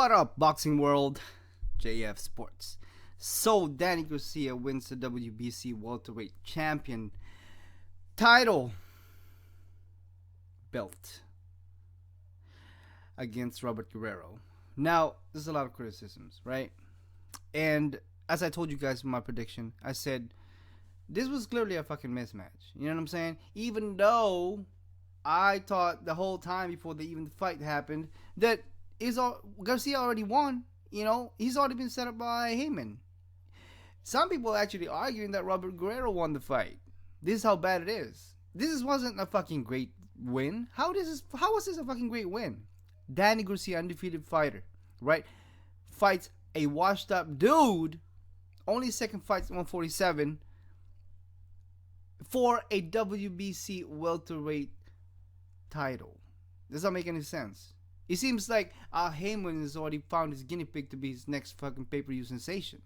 What up, boxing world? JF Sports. So, Danny Garcia wins the WBC Welterweight Champion title belt against Robert Guerrero. Now, there's a lot of criticisms, right? And as I told you guys in my prediction, I said this was clearly a fucking mismatch. You know what I'm saying? Even though I thought the whole time before the fight happened that Garcia already won. You know, he's already been set up by Heyman. Some people are actually arguing that Robert Guerrero won the fight. This is how bad it is. This wasn't a fucking great win. How was this a fucking great win? Danny Garcia, undefeated fighter, right? Fights a washed up dude. Only second fight, 147, for a WBC welterweight title. Does that make any sense? It seems like Heyman has already found his guinea pig to be his next fucking pay-per-view sensation.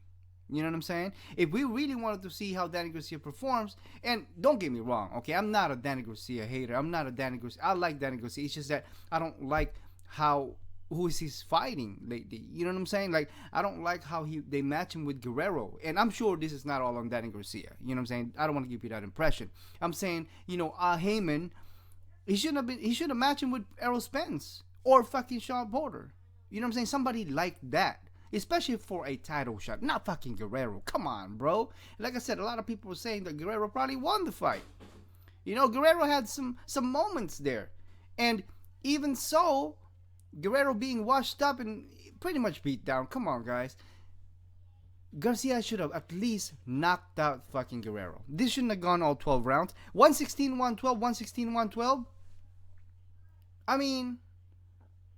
You know what I'm saying? If we really wanted to see how Danny Garcia performs, and don't get me wrong, okay, I'm not a Danny Garcia hater. I'm not a Danny Garcia. I like Danny Garcia. It's just that I don't like who he's fighting lately. You know what I'm saying? Like, I don't like how they match him with Guerrero. And I'm sure this is not all on Danny Garcia. You know what I'm saying? I don't want to give you that impression. I'm saying, Heyman, he should have matched him with Errol Spence or fucking Sean Porter. You know what I'm saying? Somebody like that. Especially for a title shot. Not fucking Guerrero. Come on, bro. Like I said, a lot of people were saying that Guerrero probably won the fight. You know, Guerrero had some moments there. And even so, Guerrero being washed up and pretty much beat down. Come on, guys. Garcia should have at least knocked out fucking Guerrero. This shouldn't have gone all 12 rounds. 116-112, 116-112. I mean,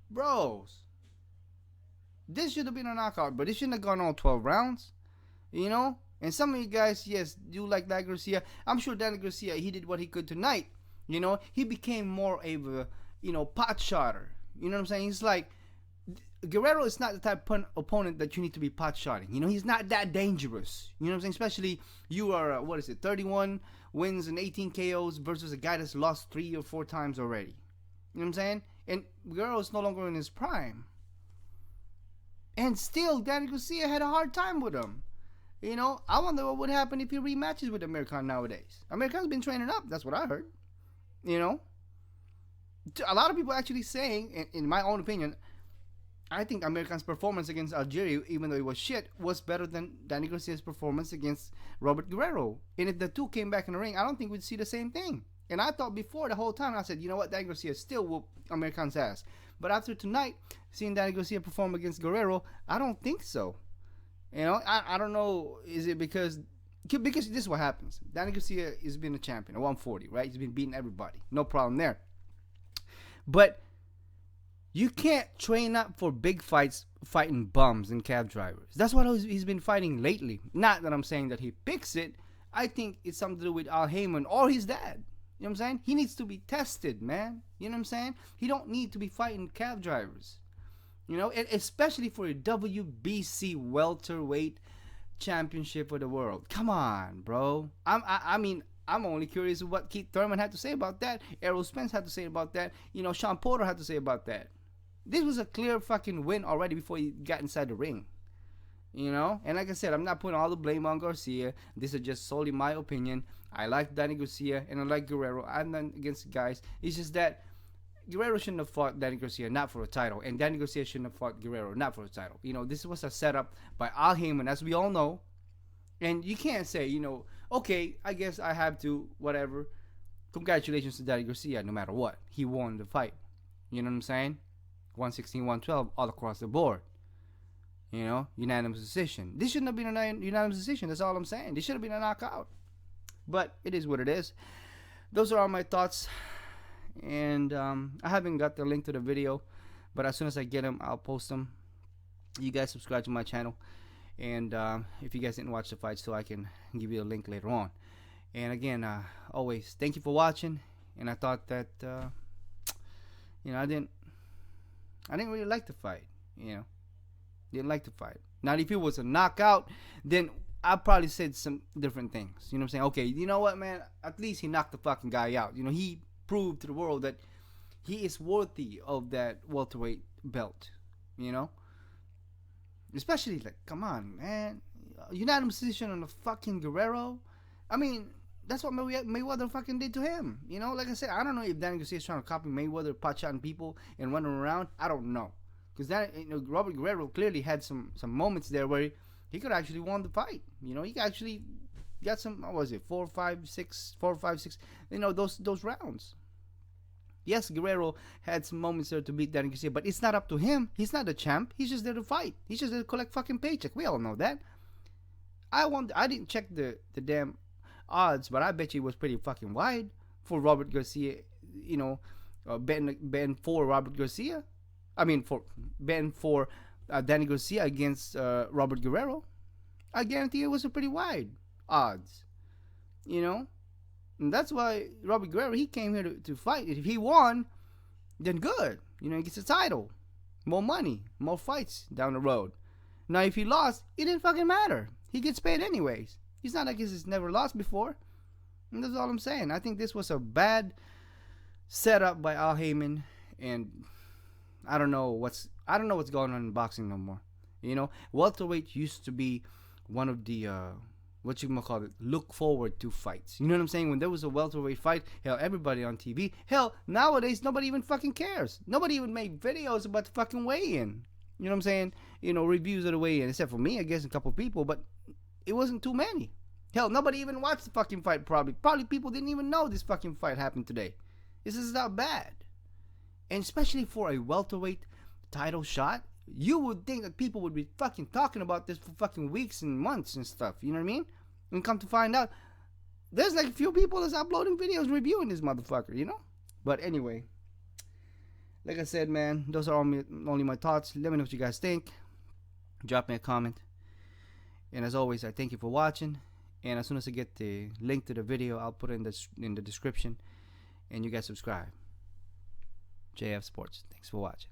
bros. This should have been a knockout, but it shouldn't have gone all 12 rounds. You know? And some of you guys, yes, do like that Garcia. I'm sure Danny Garcia, he did what he could tonight. You know? He became more of a, pot shotter. You know what I'm saying? He's like, Guerrero is not the type of opponent that you need to be pot shotting. You know, he's not that dangerous. You know what I'm saying? Especially you are, 31 wins and 18 KOs versus a guy that's lost 3 or 4 times already. You know what I'm saying? And Guerrero is no longer in his prime. And still, Danny Garcia had a hard time with him. You know, I wonder what would happen if he rematches with American nowadays. American's been training up. That's what I heard. You know? A lot of people actually saying, in my own opinion, I think American's performance against Algeria, even though it was shit, was better than Danny Garcia's performance against Robert Guerrero. And if the two came back in the ring, I don't think we'd see the same thing. And I thought before the whole time, I said, you know what, Danny Garcia still whooped American's ass. But after tonight, seeing Danny Garcia perform against Guerrero, I don't think so. You know, I don't know, is it because this is what happens. Danny Garcia has been a champion at 140, right? He's been beating everybody. No problem there. But you can't train up for big fights fighting bums and cab drivers. That's what he's been fighting lately. Not that I'm saying that he picks it. I think it's something to do with Al Heyman or his dad. You know what I'm saying? He needs to be tested, man. You know what I'm saying? He don't need to be fighting cab drivers. You know, and especially for a WBC welterweight championship of the world. Come on, bro. I mean, I'm only curious what Keith Thurman had to say about that. Errol Spence had to say about that. You know, Sean Porter had to say about that. This was a clear fucking win already before he got inside the ring. You know? And like I said, I'm not putting all the blame on Garcia. This is just solely my opinion. I like Danny Garcia and I like Guerrero. I'm not against guys. It's just that Guerrero shouldn't have fought Danny Garcia, not for a title. And Danny Garcia shouldn't have fought Guerrero, not for a title. You know, this was a setup by Al Heyman, as we all know. And you can't say, okay, I guess I have to, whatever. Congratulations to Danny Garcia, no matter what. He won the fight. You know what I'm saying? 116-112 all across the board. You know, unanimous decision. This shouldn't have been a unanimous decision. That's all I'm saying. This should have been a knockout. But it is what it is. Those are all my thoughts. And I haven't got the link to the video. But as soon as I get them, I'll post them. You guys subscribe to my channel. And if you guys didn't watch the fight, so I can give you a link later on. And again, always thank you for watching. And I thought that, I didn't really like the fight. Didn't like the fight. Now, if it was a knockout, then I probably said some different things. You know what I'm saying? Okay, you know what, man? At least he knocked the fucking guy out. You know, he proved to the world that he is worthy of that welterweight belt. You know? Especially, like, come on, man. Unanimous decision on the fucking Guerrero. I mean, that's what Mayweather fucking did to him. You know, like I said, I don't know if Danny Garcia is trying to copy Mayweather, pot shotting people and running around. I don't know. Because Robert Guerrero clearly had some moments there where he could actually won the fight. You know, he actually got some, what was it, 4, 5, 6, you know, those rounds. Yes, Guerrero had some moments there to beat Danny Garcia, but it's not up to him. He's not the champ. He's just there to fight. He's just there to collect fucking paycheck. We all know that. I didn't check the damn odds, but I bet you it was pretty fucking wide for Robert Garcia. You know, Ben for Robert Garcia. I mean, for Ben for Danny Garcia against Robert Guerrero. I guarantee it was a pretty wide odds. You know, and that's why Robert Guerrero, he came here to fight. If he won, then good. You know, he gets a title, more money, more fights down the road. Now, if he lost, it didn't fucking matter. He gets paid anyways. He's not like he's never lost before. And that's all I'm saying. I think this was a bad setup by Al Heyman, and I don't know what's going on in boxing no more. You know, welterweight used to be one of the what you call it, look forward to fights. You know what I'm saying? When there was a welterweight fight, hell, everybody on TV. Hell, nowadays nobody even fucking cares. Nobody even made videos about the fucking weigh-in. You know what I'm saying? You know, reviews of the weigh-in, except for me, I guess, a couple people, but it wasn't too many. Hell, nobody even watched the fucking fight. Probably people didn't even know this fucking fight happened today. This is not bad. And especially for a welterweight title shot, you would think that people would be fucking talking about this for fucking weeks and months and stuff. You know what I mean? And come to find out, there's like a few people that's uploading videos reviewing this motherfucker, you know? But anyway, like I said, man, those are only my thoughts. Let me know what you guys think. Drop me a comment. And as always, I thank you for watching. And as soon as I get the link to the video, I'll put it in the description. And you guys subscribe. JF Sports. Thanks for watching.